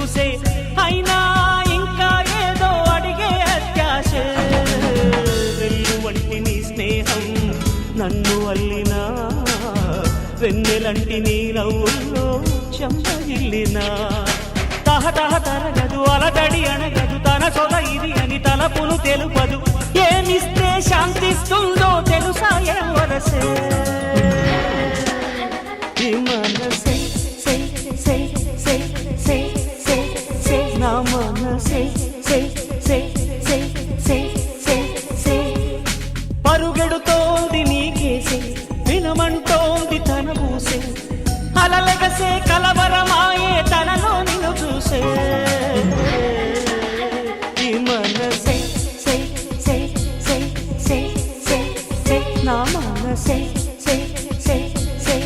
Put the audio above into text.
చూసే అయినా ఇంకా ఏదో అడిగే అత్యాశ వెల్లు వంటి నీ స్నేహం నన్ను అల్లినా వెన్నెలంటి నీ నవ్వుల్లో చెంపగిల్లినా తహతహ తరగదు అలదడి అనగదు తన సొల ఇది అని తలపును తెలుపదు ఏమిస్తే శాంతిస్తుందో తెలుసా వరసే